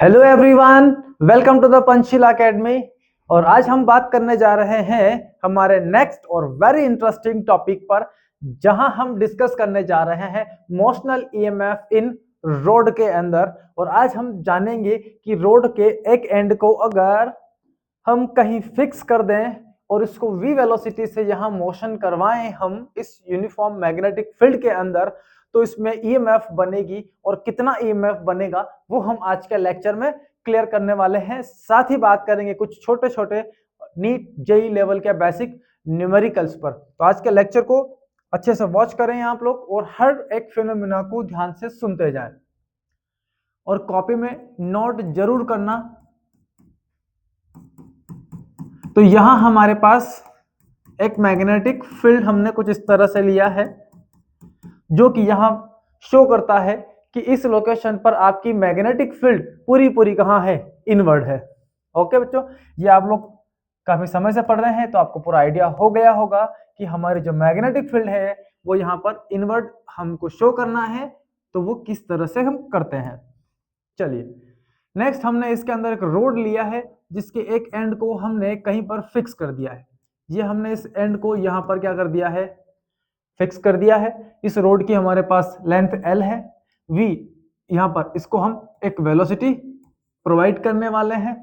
Hello everyone, welcome to the Panchsheel Academy. और आज हम बात करने जा रहे हैं हमारे नेक्स्ट और वेरी इंटरेस्टिंग टॉपिक पर, जहां हम डिस्कस करने जा रहे हैं मोशनल ईएमएफ इन रोड के अंदर। और आज हम जानेंगे कि रोड के एक एंड को अगर हम कहीं फिक्स कर दें और इसको वी वेलोसिटी से यहाँ मोशन करवाएं हम इस यूनिफॉर्म मैग्नेटिक फील्ड के अंदर, तो इसमें ईएमएफ बनेगी और कितना ईएमएफ बनेगा वो हम आज के लेक्चर में क्लियर करने वाले हैं। साथ ही बात करेंगे कुछ छोटे छोटे नीट जेई लेवल के बेसिक न्यूमेरिकल्स पर। तो आज के लेक्चर को अच्छे से वॉच करें आप लोग और हर एक फिनोमिना को ध्यान से सुनते जाएं और कॉपी में नोट जरूर करना। तो यहां हमारे पास एक मैग्नेटिक फील्ड हमने कुछ इस तरह से लिया है, जो कि यहां शो करता है कि इस लोकेशन पर आपकी मैग्नेटिक फील्ड पूरी कहां है, इनवर्ड है। ओके बच्चों, ये आप लोग काफी समय से पढ़ रहे हैं तो आपको पूरा आइडिया हो गया होगा कि हमारी जो मैग्नेटिक फील्ड है वो यहाँ पर इनवर्ड हमको शो करना है, तो वो किस तरह से हम करते हैं। चलिए नेक्स्ट, हमने इसके अंदर एक रोड लिया है जिसके एक एंड को हमने कहीं पर फिक्स कर दिया है। ये हमने इस एंड को यहाँ पर क्या कर दिया है, फिक्स कर दिया है। इस रोड की हमारे पास लेंथ L है, V यहाँ पर इसको हम एक वेलोसिटी प्रोवाइड करने वाले हैं।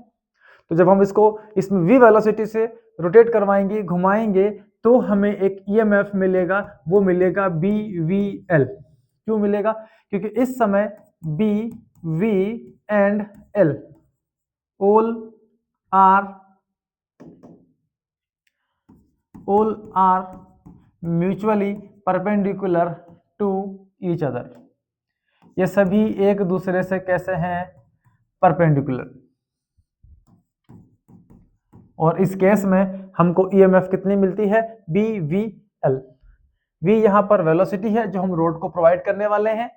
तो जब हम इसको इसमें V वेलोसिटी से रोटेट करवाएंगे, घुमाएंगे, तो हमें एक EMF मिलेगा, वो मिलेगा BVL। क्यों मिलेगा? क्योंकि इस समय B, V and L all are mutually perpendicular to each other। ये सभी एक दूसरे से कैसे हैं, परपेंडिकुलर। और इस केस में हमको EMF कितनी मिलती है, BVL। V यहाँ पर वेलोसिटी है जो हम रोड को प्रोवाइड करने वाले हैं,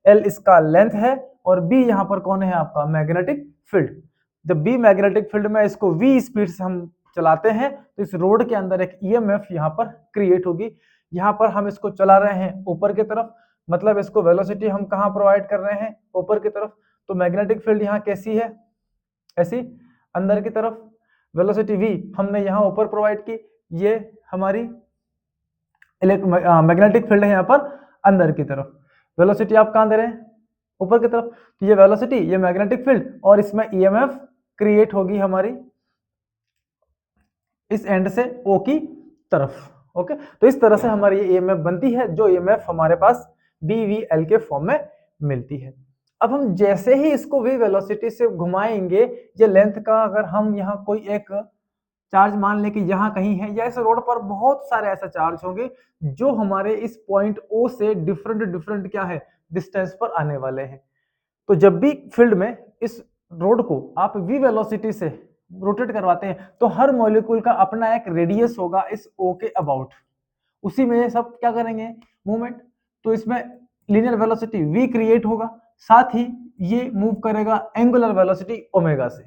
L इसका लेंथ है और B यहाँ पर कौन है, आपका मैग्नेटिक फील्ड। जब B मैग्नेटिक फील्ड में इसको V स्पीड से हम चलाते हैं तो इस रोड के अंदर एक EMF यहाँ पर क्रिएट होगी। यहाँ पर हम इसको चला रहे हैं ऊपर की तरफ, मतलब इसको वेलोसिटी हम कहाँ प्रोवाइड कर रहे हैं, ऊपर की तरफ। तो मैग्नेटिक फील्ड यहाँ कैसी है, ऐसी अंदर की तरफ। वेलोसिटी V हमने यहाँ ऊपर प्रोवाइड की, ये हमारी मैग्नेटिक फील्ड है यहाँ पर अंदर की तरफ। वेलोसिटी आप कहाँ दे रहे हैं, ऊपर की तरफ। तो ये वेलोसिटी, ये मैग्नेटिक फील्ड, और इसमें EMF क्रिएट होगी हमारी इस एंड से O की तरफ। ओके, तो इस तरह से हमारी ये EMF बनती है, जो EMF हमारे पास BVL के फॉर्म में मिलती है। अब हम जैसे ही इसको V वेलोसिटी से घुमाएंगे, ये लेंथ का अगर हम यहाँ कोई एक चार्ज मान ले कि यहाँ कहीं है, या इस रोड पर बहुत सारे ऐसे चार्ज होंगे जो हमारे इस पॉइंट O से डिफरेंट क्या है, डिस्टेंस पर आने वाले हैं। तो जब भी फील्ड में इस रोड को आप V वेलोसिटी से रोटेट करवाते हैं तो हर मॉलिक्यूल का अपना एक रेडियस होगा इस O के अबाउट, उसी में सब क्या करेंगे, मूवमेंट। तो इसमें लीनियर वेलोसिटी V क्रिएट होगा, साथ ही ये मूव करेगा एंगुलर वेलोसिटी ओमेगा से।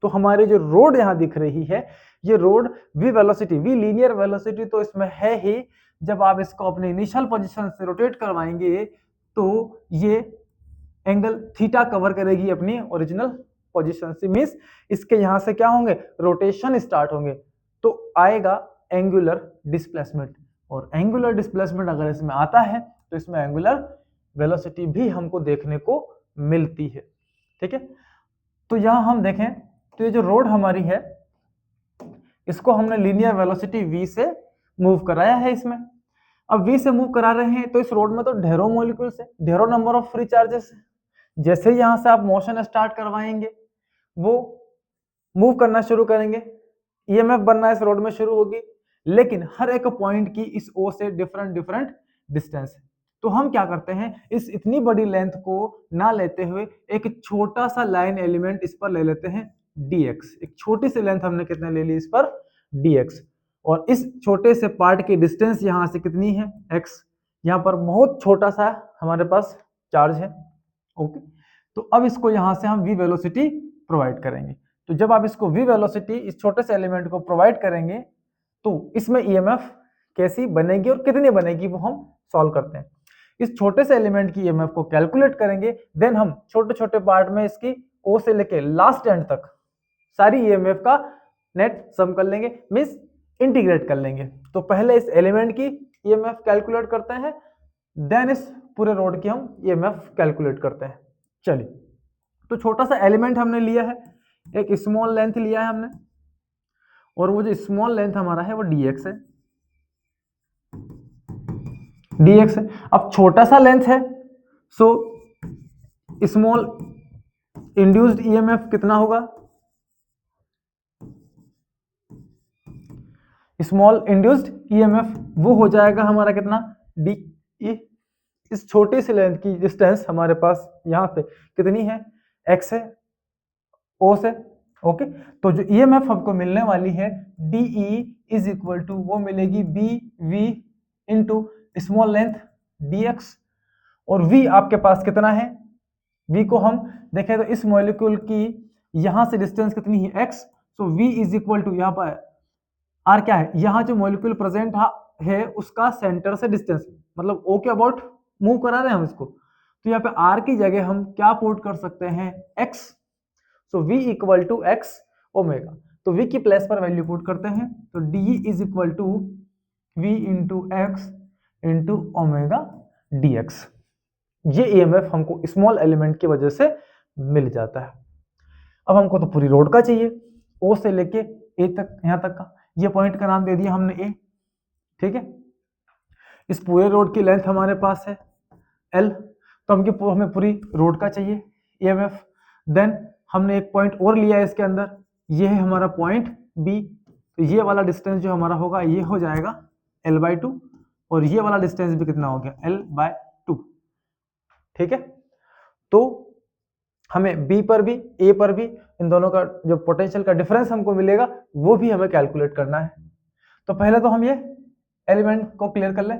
तो हमारी जो रोड यहाँ दिख रही है, ये road V velocity, V linear velocity तो इसमें है ही। जब आप इसको अपने इनिशियल पोजीशन से रोटेट करवाएंगे तो ये एंगल थीटा कवर करेगी अपनी ओरिजिनल पोजीशन से, मींस इसके यहां से क्या होंगे, रोटेशन स्टार्ट होंगे, तो आएगा एंगुलर डिस्प्लेसमेंट। और एंगुलर डिस्प्लेसमेंट अगर इसमें आता है तो इसमें एंगुलर वेलोसिटी भी हमको देखने को मिलती है। ठीक है, तो यहां हम देखें तो ये जो रोड हमारी है, इसको हमने लीनियर वेलोसिटी V से मूव कराया है इसमें। अब V से मूव करा रहे हैं तो इस रोड में तो ढेरों मॉलिक्यूल्स है, ढेरों नंबर ऑफ फ्री चार्जेस है। जैसे ही यहां से आप मोशन स्टार्ट करवाएंगे, वो मूव करना शुरू करेंगे, EMF बनना इस रोड में शुरू होगी, लेकिन हर एक पॉइंट की इस O से डिफरेंट डिस्टेंस है। तो हम क्या करते हैं, इस इतनी बड़ी लेंथ को ना लेते हुए एक छोटा सा लाइन एलिमेंट इस पर ले लेते हैं dx। एक छोटी सी लेंथ हमने कितने ले ली इस पर, dx। और इस छोटे से पार्ट की डिस्टेंस यहां से कितनी है, x। यहाँ पर बहुत छोटा सा हमारे पास चार्ज है। ओके, तो अब इसको यहां से हम V वेलोसिटी प्रोवाइड करेंगे। तो जब आप इसको V वेलोसिटी इस छोटे से एलिमेंट को प्रोवाइड करेंगे तो इसमें EMF कैसी बनेगी और कितनी बनेगी वो हम सॉल्व करते हैं। इस छोटे से एलिमेंट की EMF को कैलकुलेट करेंगे, देन हम छोटे छोटे पार्ट में इसकी ओ से लेके लास्ट एंड तक सारी ईएमएफ का नेट सम कर लेंगे, मींस इंटीग्रेट कर लेंगे। तो पहले इस एलिमेंट की ईएमएफ कैलकुलेट करते हैं, देन इस पूरे रोड की हम ईएमएफ कैलकुलेट करते हैं। चलिए, तो छोटा सा एलिमेंट हमने लिया है, एक स्मॉल लेंथ लिया है हमने, और वो जो स्मॉल लेंथ हमारा है वो dx है, dx है। अब छोटा सा लेंथ है, सो स्मॉल इंड्यूस्ड ईएमएफ कितना होगा, स्मॉल इंड्यूस्ड ईएमएफ वो हो जाएगा हमारा कितना, डी ई। इस छोटी सी लेंथ की डिस्टेंस हमारे पास यहाँ पे कितनी है, x है o से, ओके। तो जो ईएमएफ हमको मिलने वाली है DE इज इक्वल टू वो मिलेगी BV into small length dx, और V आपके पास कितना है, V को हम देखें तो इस मॉलिक्यूल की यहां से डिस्टेंस कितनी है, x, so V is equal to यहाँ पर R क्या है, यहाँ जो मॉलिक्यूल प्रेजेंट है उसका सेंटर से डिस्टेंस, मतलब O के अबाउट मूव करा रहे हैं हम इसको, तो यहाँ पे R की जगह हम क्या पुट कर सकते हैं, x, so V equal to x omega. तो V की प्लेस पर वैल्यू पुट करते हैं, तो DE is equal to V into x into omega dx। ये EMF हमको स्मॉल एलिमेंट की वजह से मिल जाता है। अब हमको तो पूरी रोड का चाहिए, O से लेके A तक, यहाँ तक का, ये पॉइंट का नाम दे दिया हमने A, ठीक है। इस पूरे रोड की लेंथ हमारे पास है L, तो हमें पूरी रोड का चाहिए EMF। देन हमने एक पॉइंट और लिया है इसके अंदर, ये है हमारा पॉइंट B, तो ये वाला डिस्टेंस जो हमारा होगा ये हो जाएगा L/2, और ये वाला डिस्टेंस भी कितना हो गया, L/2, ठीक है। तो हमें B पर भी A पर भी इन दोनों का जो पोटेंशियल का डिफरेंस हमको मिलेगा वो भी हमें कैलकुलेट करना है। तो पहले तो हम ये एलिमेंट को क्लियर कर लें।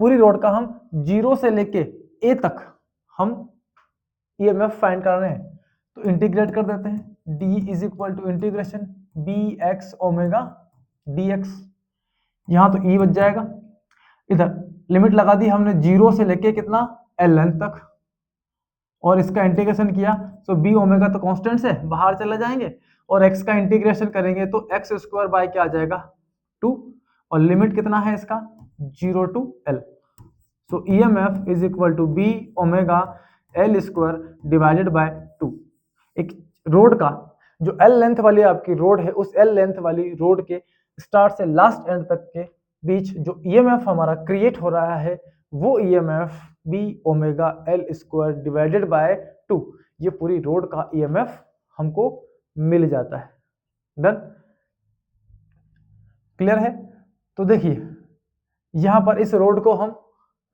पूरी रोड का हम 0 से लेके A तक हम EMF फाइंड कर रहे हैं, तो इंटीग्रेट कर देते हैं, D is equal to integration BX omega DX, यहाँ तो E बच जाएगा, इधर लिमिट लगा दी हमने 0 से लेके कितना, L लेंथ तक, और इसका इंटीग्रेशन किया, सो B ओमेगा तो कांस्टेंट है, बाहर चले जाएंगे, और x का इंटीग्रेशन करेंगे तो x स्क्वायर बाय क्या आ जाएगा 2, और लिमिट कितना है इसका 0 to L, so EMF is equal to B omega L square divided by 2। एक रोड का जो L लेंथ वाली आपकी रोड है, उस L लेंथ वाली रोड के स्टार्ट से लास्ट एंड तक के बीच जो EMF हमारा क्रिएट हो रहा है वो EMF B omega L square divided by 2, ये पूरी रोड का EMF हमको मिल जाता है। डन, क्लियर है। तो देखिए यहां पर इस रोड को हम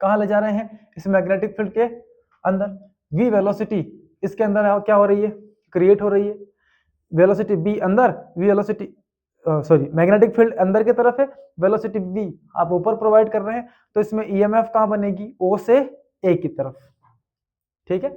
कहां ले जा रहे हैं, इस मैग्नेटिक फील्ड के अंदर। V वेलोसिटी इसके अंदर क्या हो रही है, क्रिएट हो रही है, वेलोसिटी B अंदर, V वेलोसिटी मैग्नेटिक फील्ड अंदर की तरफ है, वेलोसिटी V आप ऊपर प्रोवाइड कर रहे हैं, तो इसमें EMF कहां बनेगी, O से A की तरफ, ठीक है।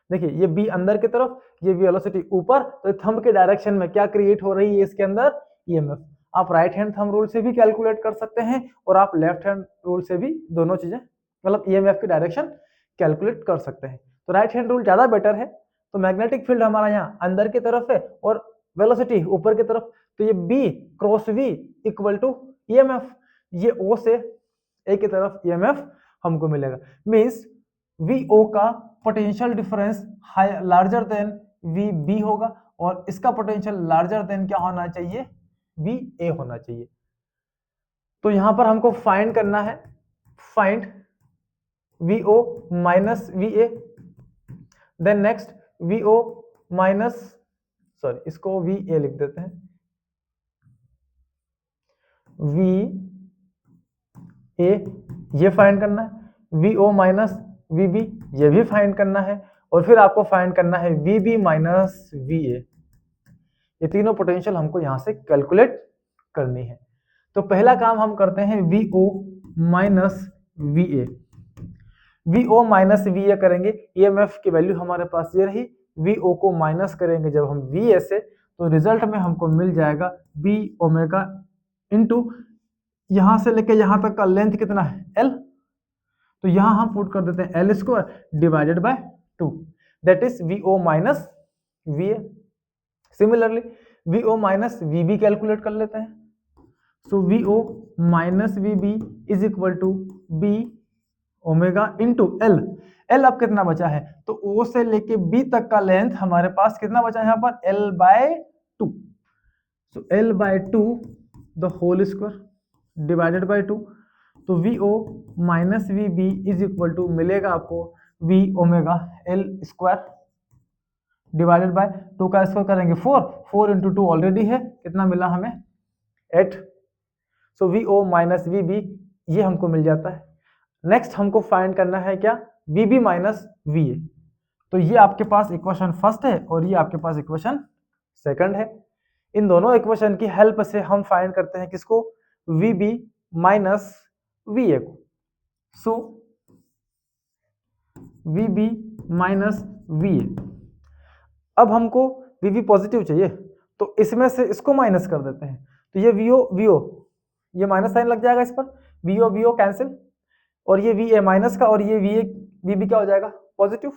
देखिए ये B अंदर की तरफ, ये वेलोसिटी ऊपर, तो थंब के डायरेक्शन में क्या क्रिएट हो रही है इसके अंदर, EMF। आप राइट हैंड थंब रूल से भी कैलकुलेट कर सकते हैं, और आप लेफ्ट हैंड रूल से भी दोनों चीजें, मतलब EMF की डायरेक्शन कैलकुलेट कर सकते हैं। तो राइट हैंड रूल ज्यादा बेटर है। तो मैग्नेटिक फील्ड हमारा यहाँ अंदर की तरफ है और वेलोसिटी ऊपर की तरफ, तो ये B cross V equal to EMF, ये O से A की तरफ EMF हमको मिलेगा, मीन्स VO का potential difference larger than VB होगा, और इसका पोटेंशियल लार्जर देन क्या होना चाहिए, VA होना चाहिए। तो यहां पर हमको फाइंड करना है, find VO minus VA, then next VO minus, sorry इसको VA लिख देते हैं, VA ये फाइंड करना है, VO माइनस VB ये भी फाइंड करना है, और फिर आपको फाइंड करना है VB माइनस VA। ये तीनों पोटेंशियल हमको यहां से कैलकुलेट करनी है। तो पहला काम हम करते हैं VO minus VA। VO minus VA करेंगे, EMF की वैल्यू हमारे पास ये रही, VO को माइनस करेंगे जब हम VA से, तो रिजल्ट में हमको मिल जाएगा B ओमेगा इंटू यहां से लेके यहां तक का लेंथ कितना है L, तो यहां हम पुट कर देते हैं L square divided by 2, that is VO minus VA। Similarly VO minus VB calculate कर लेते हैं। So VO minus VB is equal to B omega into L। L अब कितना बचा है, तो O से लेके B तक का लेंथ हमारे पास कितना बचा है यहाँ पर, L by 2। So L by 2 the whole square divided by 2। तो VO minus VB is equal to मिलेगा आपको V omega L square divided by 2 का स्क्वायर करेंगे 4, 4 इंटू 2 ऑलरेडी है, कितना मिला हमें 8। सो VO माइनस VB ये हमको मिल जाता है। नेक्स्ट हमको फाइंड करना है क्या, VB माइनस VA। तो ये आपके पास इक्वेशन फर्स्ट है और ये आपके पास इक्वेशन सेकंड है। इन दोनों इक्वेशन की हेल्प से हम फाइंड करते हैं किसको, VB माइनस VA को। सो VB माइनस VA। अब हमको VB पॉजिटिव चाहिए, तो इसमें से इसको माइनस कर देते हैं, तो ये VO ये माइनस साइन लग जाएगा इस पर, VO कैंसिल, और ये VA माइनस का और ये VB क्या हो जाएगा पॉजिटिव।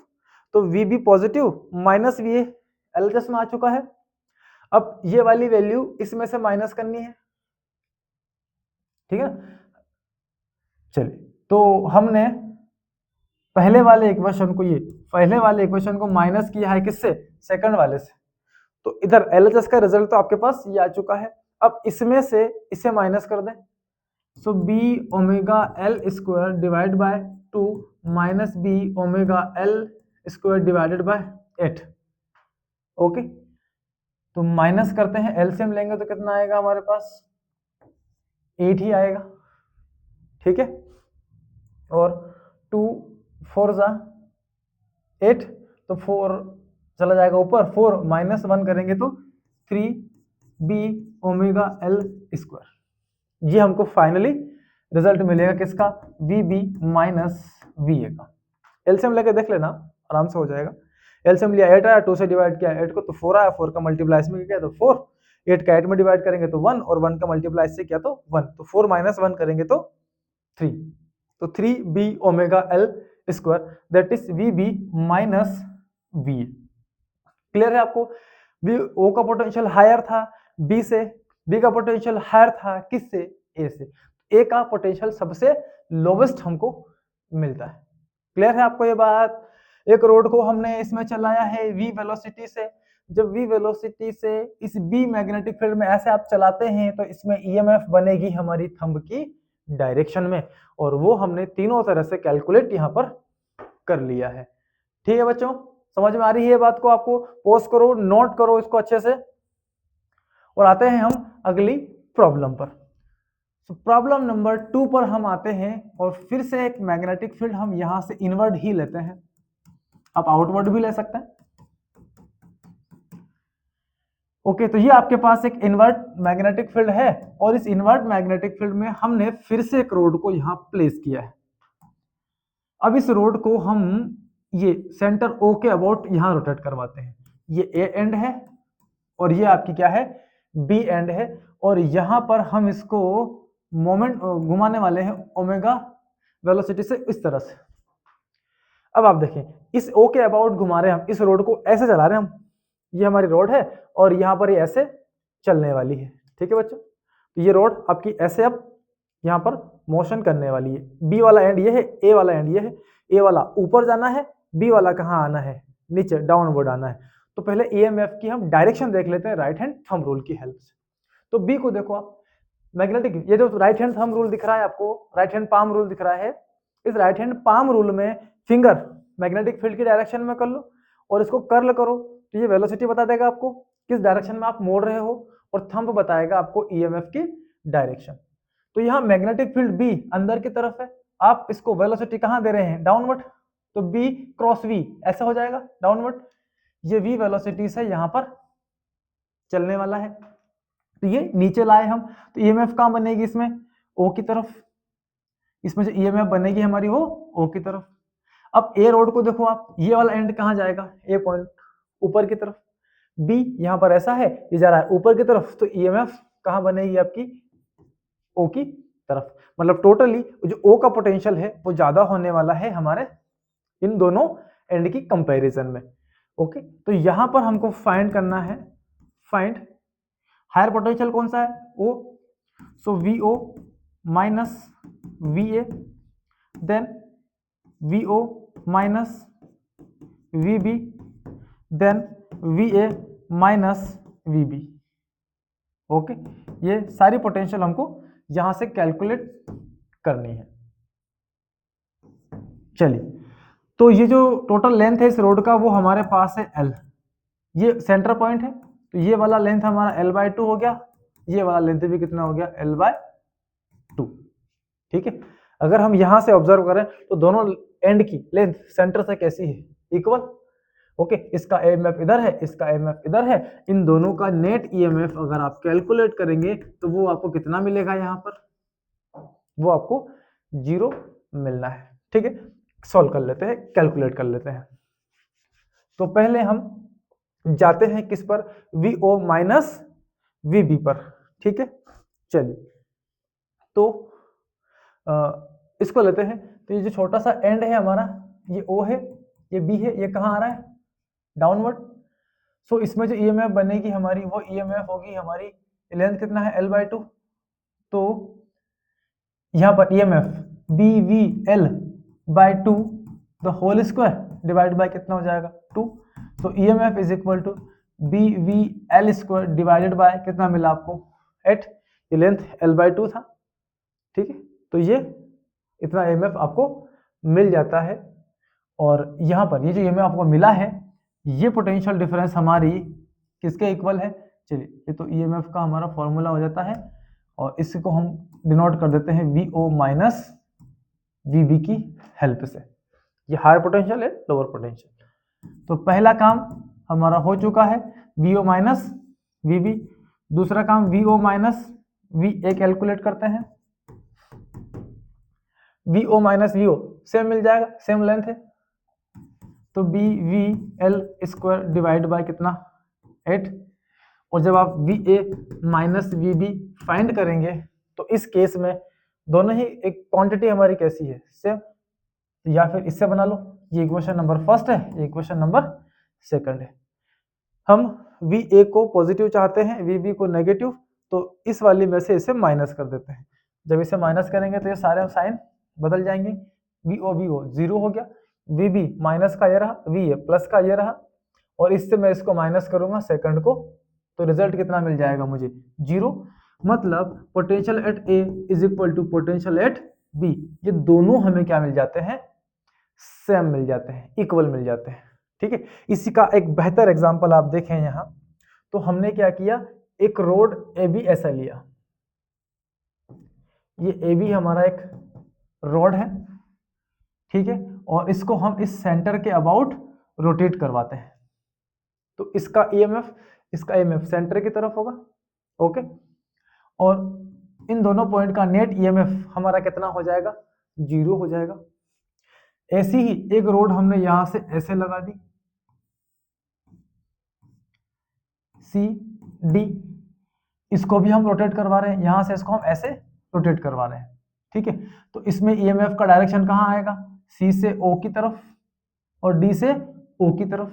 तो VB positive minus VA LHS में आ चुका है। अब ये वाली वैल्यू इसमें से माइनस करनी है, ठीक है। चलिए, तो हमने पहले वाले इक्वेशन को माइनस किया है किससे, सेकंड वाले से। तो इधर LHS का रिजल्ट तो आपके पास ये आ चुका है। अब इसमें से इसे माइनस कर दें, सो B omega L square divide by 2 minus B omega L square divided bye 8। Okay, तो माइनस करते हैं, एलसीएम लेंगे तो कितना आएगा हमारे पास, 8 ही आएगा, ठीक है। और 2 4 जा 8, तो 4 चला जाएगा ऊपर, 4 माइनस 1 करेंगे तो 3B ओमेगा L स्क्वायर। ये हमको फाइनली रिजल्ट मिलेगा किसका, VB माइनस VA का। एलसीएम लेके देख लेना, आराम से हो जाएगा। एलसीएम लिया 8 आया, 2 से डिवाइड किया 8 को तो 4 आया, 4 का मल्टीप्लाई इसमें किया तो 4, 8 का 8 में डिवाइड करेंगे तो 1, और 1 का मल्टीप्लाई इससे किया तो 1, तो 4 माइनस 1 करेंगे तो 3, तो 3B omega L square that is VB minus VA। Clear है आपको, O का पोटेंशियल हायर था B से, B का पोटेंशियल हायर था किससे, A से। A का पोटेंशियल सबसे लोवेस्ट हमको मिलता है। क्लियर है आपको ये बात। एक रोड को हमने इसमें चलाया है V वेलोसिटी से, जब V वेलोसिटी से इस B मैग्नेटिक फील्ड में ऐसे आप चलाते हैं तो इसमें EMF बनेगी हमारी थंब की डायरेक्शन में, और वो हमने तीनों तरह से कैलकुलेट यहाँ पर कर लिया है। ठीक है बच्चों, समझ में आ रही है बात को आपको, पोस्ट करो, नोट करो इसको अच्छे से। और आते हैं हम अगली प्रॉब्लम पर। प्रॉब्लम नंबर 2 पर हम आते हैं, और फिर से एक मैग्नेटिक फील्ड हम यहां से इनवर्ड ही लेते हैं, आप आउटवर्ड भी ले सकते हैं। ओके, तो ये आपके पास एक इनवर्ट मैग्नेटिक फील्ड है, और इस इनवर्ट मैग्नेटिक फील्ड में हमने फिर से एक रोड को यहां प्लेस किया है। अब इस रोड को हम ये सेंटर O के अबाउट यहां रोटेट करवाते हैं। ये A एंड है और ये आपकी क्या है, B एंड है, और यहां पर हम इसको मोमेंट घुमाने वाले हैं ओमेगा वेलोसिटी से इस तरह से। अब आप देखें, इस O के अबाउट घुमा रहे हैं हम, इस रोड को ऐसे चला रहे हैं हम, ये हमारी रोड है और यहाँ पर ये ऐसे चलने वाली है। ठीक है बच्चों, तो ये रोड आपकी ऐसे अब यहाँ पर मोशन करने वाली है। B वाला एंड ये है, A वाला एंड ये है। A वाला ऊपर जाना है, B वाला कहाँ आना है, नीचे डाउनवर्ड आना है। तो पहले EMF की हम डायरेक्शन देख लेते हैं राइट हैंड थंब रूल की हेल्प से। तो B को देखो आप, मैग्नेटिक, ये जो राइट हैंड थंब रूल दिख रहा है आपको, राइट हैंड पाम रूल दिख रहा है, इस राइट हैंड पाम रूल में फिंगर मैग्नेटिक फील्ड की डायरेक्शन में कर लो और इसको कर्ल करो, तो ये वेलोसिटी बता देगा आपको किस डायरेक्शन में आप मोड़ रहे हो, और थंब बताएगा आपको EMF की डायरेक्शन। तो यहाँ मैग्नेटिक फील्ड B अंदर की तरफ है, आप इसको वेलोसिटी कहाँ दे रहे हैं, डाउनवर्ड, तो B क्रॉस V ऐसा हो जाएगा डाउनवर्ड। ये V वेलोसिटी से यहाँ पर चलने वाला है, तो ये नीचे लाए हम, तो EMF कहाँ बनेगी इसमें, O की तरफ, इसमें जो EMF बनेगी हमारी वो O की तरफ। अब A रोड को देखो आप, ये वाला एंड कहाँ जाएगा, A पॉइंट ऊपर की तरफ, B यहाँ पर ऐसा है, ये जा रहा है ऊपर की तरफ, तो EMF कहाँ बनेगी आपकी, O की तरफ। मतलब टोटली जो O का पोटेंशियल है वो ज्यादा होने वाला है हमारे इन दोनों एंड की कंपैरिजन में। ओके, तो यहां पर हमको फाइंड करना है, फाइंड हायर पोटेंशियल कौन सा है, O, so VO minus VA, then VO minus VB, then VA minus VB। Okay, ये सारी पोटेंशियल हमको यहां से कैलकुलेट करनी है। चलिए, तो ये जो टोटल लेंथ है इस रोड का वो हमारे पास है L, ये सेंटर पॉइंट है, तो ये वाला लेंथ हमारा L/2 हो गया, ये वाला लेंथ भी कितना हो गया, L/2। ठीक है, अगर हम यहां से ऑब्जर्व करें तो दोनों एंड की लेंथ सेंटर से कैसी है, इक्वल। ओके, इसका EMF इधर है, इसका EMF इधर है, इन दोनों का नेट EMF अगर आप कैलकुलेट करेंगे तो वो आपको कितना मिलेगा, यहाँ पर वो आपको 0 मिलना है। ठीक है, सॉल्व कर लेते हैं, कैलकुलेट कर लेते हैं। तो पहले हम जाते हैं किस पर, VO माइनस VB पर। ठीक है, चलिए, तो इसको लेते हैं। तो ये जो छोटा सा एंड है हमारा, ये O है, ये B है, ये कहाँ आ रहा है, डाउनवर्ड। सो इसमें जो EMF बनेगी हमारी, वो EMF होगी हमारी, लेंथ कितना है, L/2। तो यहाँ पर EMF BVL/2 the whole square divide by कितना हो जाएगा, 2। तो EMF is equal to BVL² divided by कितना मिला आपको, 8। ये लेंथ L/2 था। ठीक है, तो ये इतना EMF आपको मिल जाता है। और यहाँ पर ये जो EMF आपको मिला है, ये पोटेंशियल डिफरेंस हमारी किसके इक्वल है, चलिए, ये तो EMF का हमारा फॉर्मूला हो जाता है, और इसको हम डिनोट कर देते हैं VO माइनस VB की हेल्प से। ये हायर पोटेंशियल है, लोअर पोटेंशियल। तो पहला काम हमारा हो चुका है, VO माइनस VB। दूसरा काम VO माइनस VA कैलकुलेट करते हैं। VO माइनस VO सेम मिल जाएगा, सेम लेंथ है, तो BVL² डिवाइड बाय कितना, 8। और जब आप VA माइनस VB फाइंड करेंगे तो इस केस में दोनों ही एक क्वांटिटी हमारी कैसी है, सेम, या फिर इससे बना लो, ये इक्वेशन नंबर फर्स्ट है, ये इक्वेशन नंबर सेकंड है। हम VA को पॉजिटिव चाहते हैं, VB को नेगेटिव, तो इस वाली में से इसे माइनस कर देते हैं। जब इसे माइनस करेंगे तो ये सारे साइन बदल जाएंगे, VO 0 हो गया, VB माइनस का ये रहा, VA प्लस का ये रहा, और इससे मैं इसको माइनस करूंगा सेकंड को, तो रिजल्ट कितना मिल जाएगा मुझे, 0। मतलब potential at A is equal to potential at B, ये दोनों हमें क्या मिल जाते हैं, सेम मिल जाते हैं, इक्वल मिल जाते हैं। ठीक है, इसी का एक बेहतर एग्जांपल आप देखें यहाँ, तो हमने क्या किया, एक रोड AB ऐसा लिया, ये AB हमारा एक रोड है, ठीक है, और इसको हम इस सेंटर के अबाउट रोटेट करवाते हैं, तो इसका EMF सेंटर की तरफ होगा। ओके, और इन दोनों पॉइंट का नेट EMF हमारा कितना हो जाएगा, 0 हो जाएगा। ऐसी ही एक रोड हमने यहां से ऐसे लगा दी, CD, इसको भी हम रोटेट करवा रहे हैं, यहां से इसको हम ऐसे रोटेट करवा रहे हैं। ठीक है, तो इसमें EMF का डायरेक्शन कहाँ आएगा, C से O की तरफ और D से O की तरफ।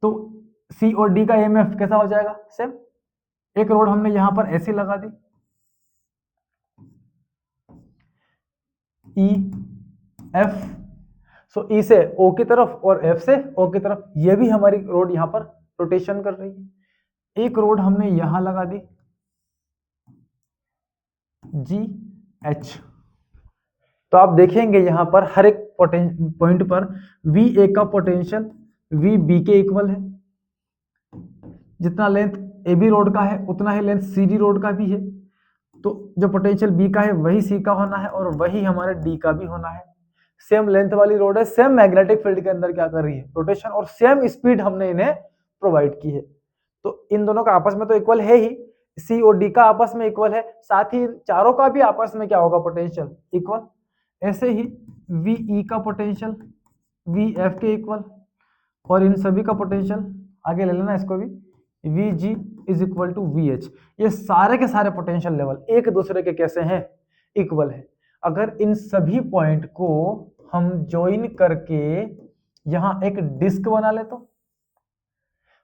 तो C और D का EMF कैसा हो जाएगा, सेम। एक रोड हमने यहां पर ऐसी लगा दी, EF, सो E से O की तरफ और F से O की तरफ, ये भी हमारी रोड यहां पर रोटेशन कर रही है। एक रोड हमने यहां लगा दी, GH, तो आप देखेंगे यहां पर हर एक पॉइंट पर VA का पोटेंशियल VB के इक्वल है, जितना लेंथ AB रोड का है उतना ही लेंथ CD रोड का भी है, तो जो पोटेंशियल B का है वही C का होना है और वही हमारे D का भी होना है। सेम लेंथ वाली रोड है, सेम मैग्नेटिक फील्ड के अंदर क्या कर रही है, रोटेशन, और सेम स्पीड हमने इन्हें प्रोवाइड की है, तो इन दोनों का आपस में तो इक्वल है ही, C और D का आपस में इक्वल है, साथ ही चारों का भी आपस में क्या होगा, पोटेंशियल इक्वल। ऐसे ही VE का पोटेंशियल VF के इक्वल, और इन सभी का पोटेंशियल आगे ले लेना इसको भी, VG is equal to VH। ये सारे के सारे पोटेंशियल लेवल एक दूसरे के कैसे हैं, इक्वल है। अगर इन सभी पॉइंट को हम ज्वाइन करके यहां एक डिस्क बना लेता हूं,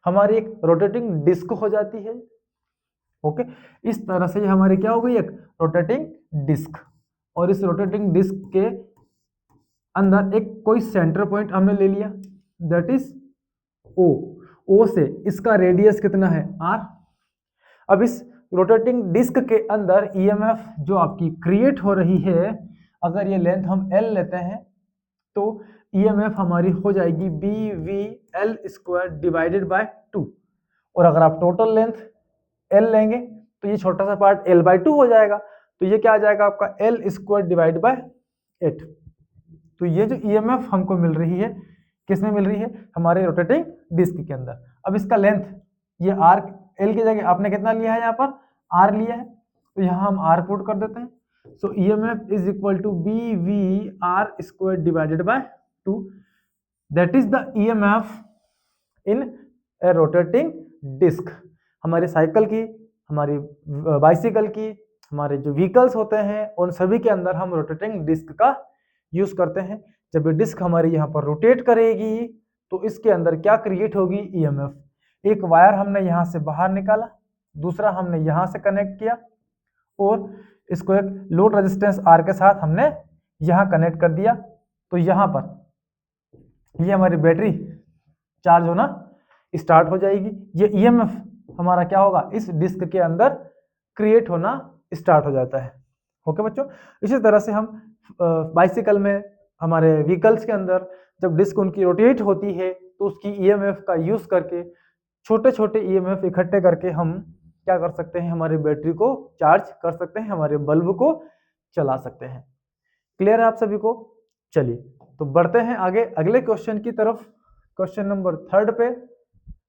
हमारी एक रोटेटिंग डिस्क हो जाती है। ओके, इस तरह से ये हमारी क्या हो गई, एक रोटेटिंग डिस्क। और इस रोटेटिंग डिस्क के अंदर एक कोई सेंटर पॉइंट हमने ले लिया, दैट इज ओ। ओ से इसका रेडियस कितना है, आर। अब इस रोटेटिंग डिस्क के अंदर ईएमएफ जो आपकी क्रिएट हो रही है, अगर ये लेंथ हम एल लेते हैं तो ईएमएफ हमारी हो जाएगी B V L square divided by 2। और अगर आप टोटल लेंथ एल लेंगे तो ये छोटा सा पार्ट एल बाय 2 हो जाएगा, तो ये क्या आ जाएगा आपका एल स्क्वायर डिवाइड बाय 8। तो ये जो ईएमएफ हमको मिल रही है, किसमें मिल रही है, हमारे रोटेटिंग डिस्क के अंदर। अब इसका लेंथ, ये आर, एल की जगह आपने कितना लिया है, यहाँ पर आर लिया है, तो यहाँ हम आर पुट कर देते हैं। So EMF is equal to B V R square divided by 2, that is the EMF in a rotating disc. हमारी साइकिल की, हमारी बाइसिकल की, हमारे जो व्हीकल्स होते हैं उन सभी के अंदर हम रोटेटिंग डिस्क का यूज करते हैं। जब ये डिस्क हमारी यहाँ पर रोटेट करेगी तो इसके अंदर क्या क्रिएट होगी, ईएमएफ। एक वायर हमने यहाँ से बाहर निकाला, दूसरा हमने यहाँ से कनेक्ट किया और इसको एक लोड रेजिस्टेंस आर के साथ हमने यहाँ कनेक्ट कर दिया। तो यहाँ पर ये हमारी बैटरी चार्ज होना स्टार्ट हो जाएगी। ये ईएमएफ हमारा क्या होगा, इस डिस्क के अंदर क्रिएट होना स्टार्ट हो जाता है। ओके बच्चों, इसी तरह से हम बाइसिकल में, हमारे व्हीकल्स के अंदर जब डिस्क उनकी रोटेट होती है तो उसकी ईएमएफ का यूज करके, छोटे छोटे ईएमएफ इकट्ठे करके हम क्या कर सकते हैं, हमारी बैटरी को चार्ज कर सकते हैं, हमारे बल्ब को चला सकते हैं। क्लियर है आप सभी को? चलिए तो बढ़ते हैं आगे अगले क्वेश्चन की तरफ। क्वेश्चन नंबर 3 पे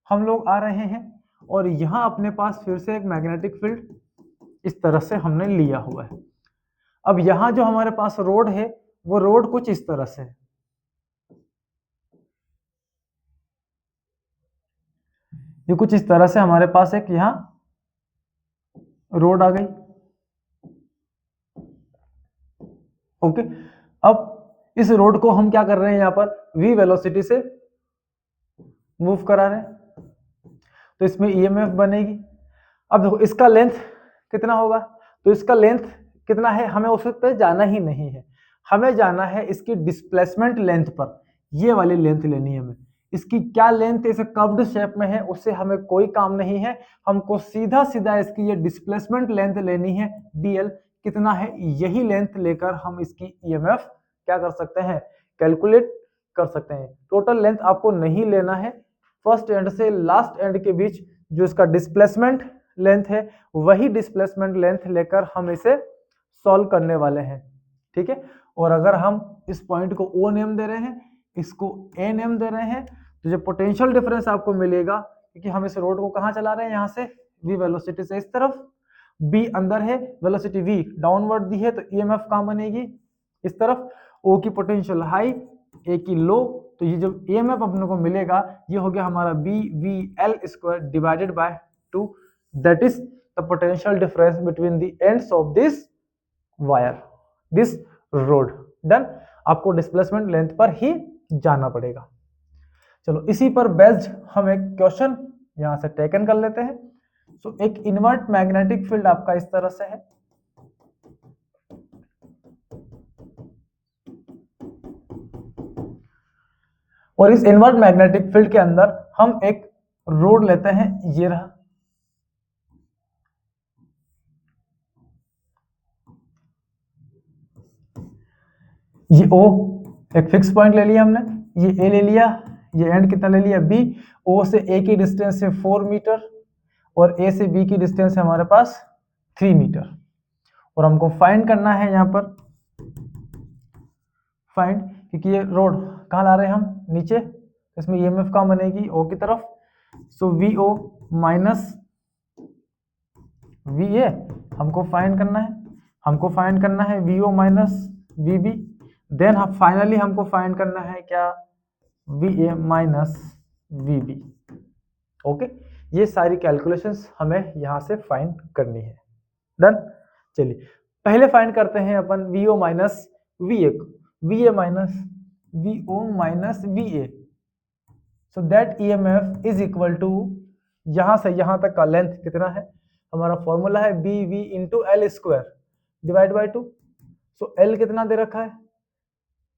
हम लोग आ रहे हैं और यहाँ अपने पास फिर से एक मैग्नेटिक फील्ड इस तरह से हमने लिया हुआ है। अब यहाँ जो हमारे पास रोड है वो रोड कुछ इस तरह से है। ये कुछ इस तरह से हमारे पास एक यहाँ रोड आ गई। ओके, अब इस रोड को हम क्या कर रहे हैं, यहाँ पर v वेलोसिटी से मूव करा रहे हैं, तो इसमें ईएमएफ बनेगी। अब देखो इसका लेंथ कितना होगा, तो इसका लेंथ कितना है, हमें उस पर जाना ही नहीं है, हमें जाना है इसकी डिस्प्लेसमेंट लेंथ पर। ये वाली लेंथ लेनी है हमें। इसकी क्या लेंथ इसे कर्व्ड शेप में है उससे हमें कोई काम नहीं है, हमको सीधा सीधा इसकी ये डिस्प्लेसमेंट लेंथ लेनी है। डीएल कितना है, यही लेंथ लेकर हम इसकी ईएमएफ क्या कर सकते हैं, कैलकुलेट कर सकते हैं। टोटल लेंथ आपको नहीं लेना है, फर्स्ट एंड से लास्ट एंड के बीच जो इसका डिस्प्लेसमेंट लेंथ है वही डिस्प्लेसमेंट लेंथ लेकर हम इसे सॉल्व करने वाले हैं। ठीक है, और अगर हम इस पॉइंट को ओ नेम दे रहे हैं, इसको ए नेम दे रहे हैं, तो जो पोटेंशियल डिफरेंस आपको मिलेगा, क्योंकि हम इस रोड को कहाँ चला रहे हैं, यहाँ से v वेलोसिटी से इस तरफ, b अंदर है, वेलोसिटी v डाउनवर्ड दी है, तो ईएमएफ कहाँ बनेगी, इस तरफ। o की पोटेंशियल हाई, a की लो, तो ये जो ईएमएफ अपने को मिलेगा ये हो गया हमारा B V L square divided by 2, that is the potential difference between the ends of this wire, this rod. Done, आपको डिस्प्लेसमेंट लेंथ पर ही जाना पड़ेगा। चलो इसी पर बेस्ड हम एक क्वेश्चन यहां से टेकन कर लेते हैं। सो एक इनवर्ट मैग्नेटिक फील्ड आपका इस तरह से है, और इस इनवर्ट मैग्नेटिक फील्ड के अंदर हम एक रोड लेते हैं, ये रहा। ये O एक फिक्स पॉइंट ले लिया हमने, ये A ले लिया, ये एंड कितना ले लिया B। O से A की डिस्टेंस है 4 मीटर और A से B की डिस्टेंस है हमारे पास 3 मीटर। और हमको फाइंड करना है यहाँ पर फाइंड, क्योंकि ये रोड कहाँ ला रहे हैं हम, नीचे, इसमें ईएमएफ कहाँ बनेगी, O की तरफ। सो VO माइनस VA हमको फाइंड करना है, हमको फाइंड करना है VO माइनस VB। देन हम फाइनली हमको फाइंड करना है क्या, VA माइनस VB। ओके, ये सारी कैलकुलेशंस हमें यहाँ से फाइंड करनी है। डन, चलिए पहले फाइंड करते हैं अपन VO माइनस VA को। VA minus V O minus V A, so that E M F is equal to, यहां से यहां तक का लेंथ कितना है, हमारा फॉर्मूला है B V into L square divide by 2। So L कितना दे रखा है,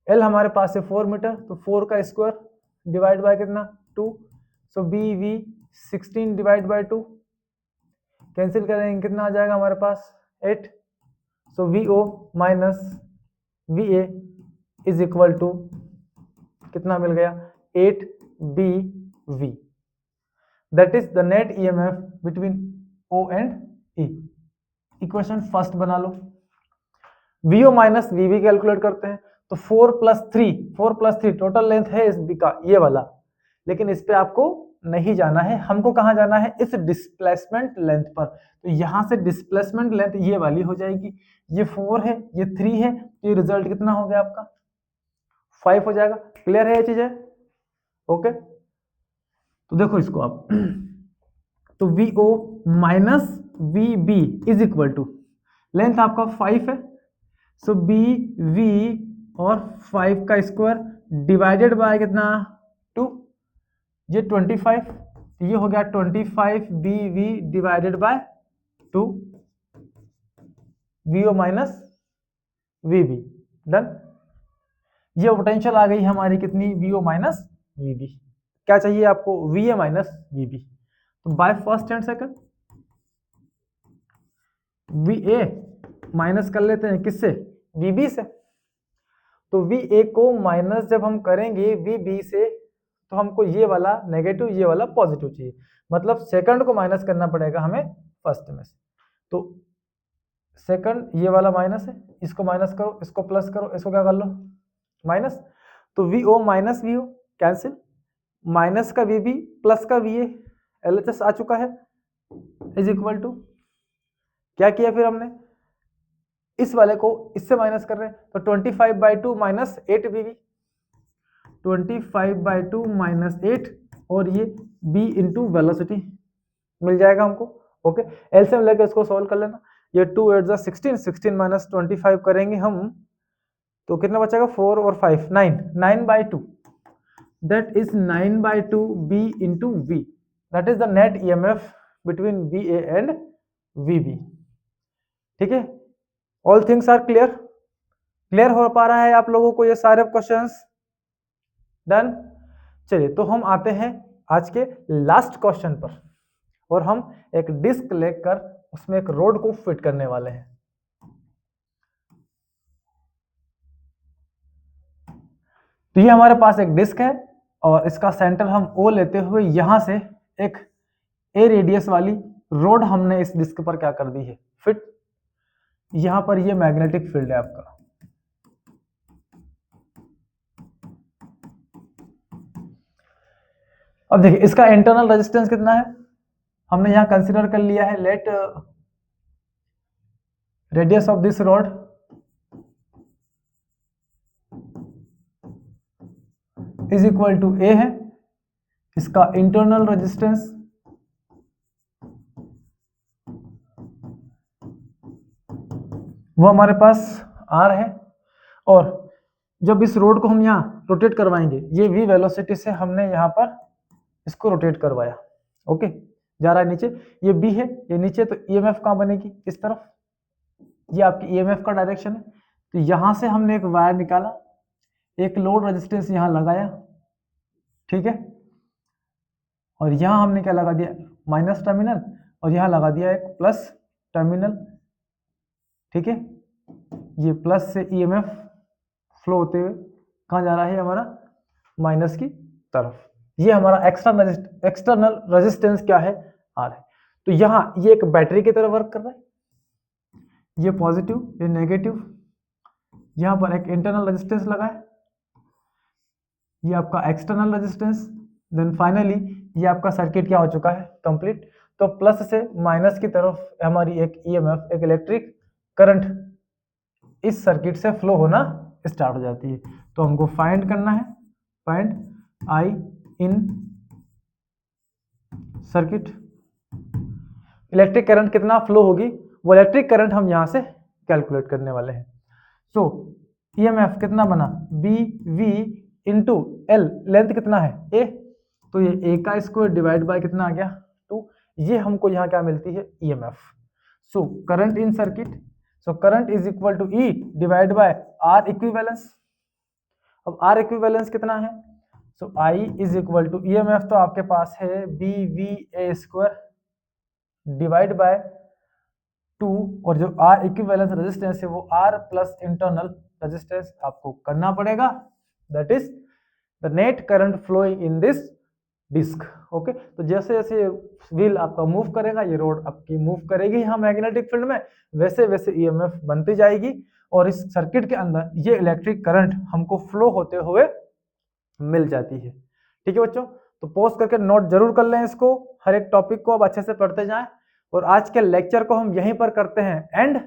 एल हमारे पास है 4 मीटर, तो 4 का स्क्वायर डिवाइड बाय कितना 2, so B V 16 divide by 2, cancel करेंगे कितना आ जाएगा हमारे पास 8, so V O minus V A is equal to कितना मिल गया 8 B V, that is the net E M F between O and E. Equation first बना लो, V O minus V B calculate करते हैं, तो 4 प्लस 3 टोटल लेंथ है इस बी का ये वाला, लेकिन इस पे आपको नहीं जाना है, हमको कहाँ जाना है, इस डिस्प्लेसमेंट लेंथ पर। तो यहां से डिस्प्लेसमेंट लेंथ ये वाली हो जाएगी, ये 4 है ये 3 है, तो ये रिजल्ट कितना हो गया आपका 5 हो जाएगा। क्लियर है ये चीज है, ओके। तो देखो इसको आप तो V O minus V B is equal to, length आपका 5 है, सो बी वी और 5 का स्क्वायर डिवाइडेड बाय कितना 2, ये 25, ये हो गया 25 B V divided by 2 V O minus V B, done. ये पोटेंशियल आ गई हमारी कितनी V O minus V B, क्या चाहिए आपको V A minus V B, तो by first and second V A minus कर लेते हैं किससे वी बी से, तो वी ए को माइनस जब हम करेंगे वी बी से तो हमको ये वाला नेगेटिव ये वाला पॉजिटिव चाहिए, मतलब सेकंड को माइनस करना पड़ेगा हमें फर्स्ट में से, तो सेकंड ये वाला माइनस है, इसको माइनस करो इसको प्लस करो, इसको क्या कर लो माइनस, तो V O minus V O cancel, minus का वी बी प्लस का V A L H S आ चुका है इज इक्वल टू, क्या किया फिर हमने इस वाले को इससे माइनस कर रहे हैं, तो 25/2 माइनस 8 बी वी, 25/2 माइनस 8 और ये b इंटू वेलोसिटी मिल जाएगा हमको, ओके। एलसीएम लेकर इसको सॉल्व कर लेना, ये 2 8 जा 16, 16 माइनस 25 करेंगे हम तो कितना बचेगा 4 और 5 9, 9/2 that is 9/2 b into v, that is the net EMF between V A and V B. ठीक है, all things are clear, clear हो पा रहा है आप लोगों को ये सारे क्वेश्चंस, डन। चलिए तो हम आते हैं आज के लास्ट क्वेश्चन पर, और हम एक डिस्क लेकर उसमें एक रोड को फिट करने वाले हैं। तो ये हमारे पास एक डिस्क है और इसका सेंटर हम O लेते हुए यहां से एक A रेडियस वाली रोड हमने इस डिस्क पर क्या कर दी है फिट, यहां पर ये मैग्नेटिक फील्ड है आपका, अब देखिए इसका इंटरनल रेजिस्टेंस कितना है, हमने यहां कंसीडर कर लिया है, let radius of this rod is equal to A है, इसका इंटरनल रेजिस्टेंस वो हमारे पास R है, और जब इस रोड को हम यहाँ रोटेट करवाएंगे, ये v वेलोसिटी से हमने यहाँ पर इसको रोटेट करवाया, ओके, जा रहा है नीचे, ये B है ये नीचे, तो EMF कहाँ बनेगी इस तरफ, ये आपकी EMF का डायरेक्शन है, तो यहाँ से हमने एक वायर निकाला, एक लोड रेजिस्टेंस यहाँ लगाया, ठीक है, और यहाँ हमने क्या लगा दिया माइनस टर्मिनल, और यहाँ लगा दिया एक प्लस टर्मिनल, ठीक है, ये प्लस से ईएमएफ फ्लो होते हुए कहाँ जा रहा है हमारा माइनस की तरफ, ये हमारा एक्सटर्नल रेजिस्टेंस क्या है आर है। तो यहाँ ये एक बैटरी की तरह वर्क कर रहा है, ये पॉजिटिव ये नेगेटिव, यहाँ पर एक इंटरनल रेजिस्टेंस लगा है, ये आपका एक्सटर्नल रेजिस्टेंस, देन फाइनली ये आपका सर्किट क्या हो चुका है कंप्लीट। तो प्लस से माइनस की तरफ हमारी एक ईएमएफ एक इलेक्ट्रिक करंट इस सर्किट से फ्लो होना स्टार्ट हो जाती है। तो हमको फाइंड करना है, find I in circuit, electric current कितना फ्लो होगी वो इलेक्ट्रिक करंट हम यहां से कैलकुलेट करने वाले हैं। सो ईएमएफ कितना बना B V into L, length कितना है ए, तो ये ए का स्क्वायर डिवाइड बाय कितना आ गया 2, ये हमको यहाँ क्या मिलती है EMF. So current in circuit, so current is equal to E divide by R equivalence. अब आर इक्विवेलेंस कितना है, so I is equal to EMF तो आपके पास है B V A square divide by 2, और जो आर इक्विवेलेंस रेजिस्टेंस है वो आर प्लस इंटरनल रेजिस्टेंस आपको करना पड़ेगा, that is the net current flowing in this disc. Okay, तो जैसे जैसे व्हील आपका मूव करेगा, ये रोड आपकी मूव करेगी यहाँ मैग्नेटिक फील्ड में, वैसे वैसे ईएमएफ बनती जाएगी और इस सर्किट के अंदर ये इलेक्ट्रिक करंट हमको फ्लो होते हुए मिल जाती है। ठीक है बच्चों, तो पॉज करके नोट जरूर कर लें इसको, हर एक टॉपिक को अब अच्छे से पढ़ते जाएं, और आज के लेक्चर को हम यहीं पर करते हैं एंड।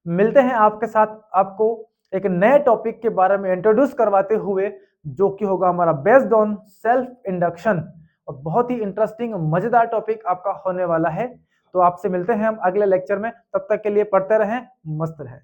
मिलते हैं आपके साथ आपको एक नए टॉपिक के बारे में इंट्रोड्यूस करवाते हुए, जो कि होगा हमारा बेस्ड ऑन सेल्फ इंडक्शन, और बहुत ही इंटरेस्टिंग मजेदार टॉपिक आपका होने वाला है। तो आपसे मिलते हैं हम अगले लेक्चर में, तब तक के लिए पढ़ते रहें, मस्त रहें।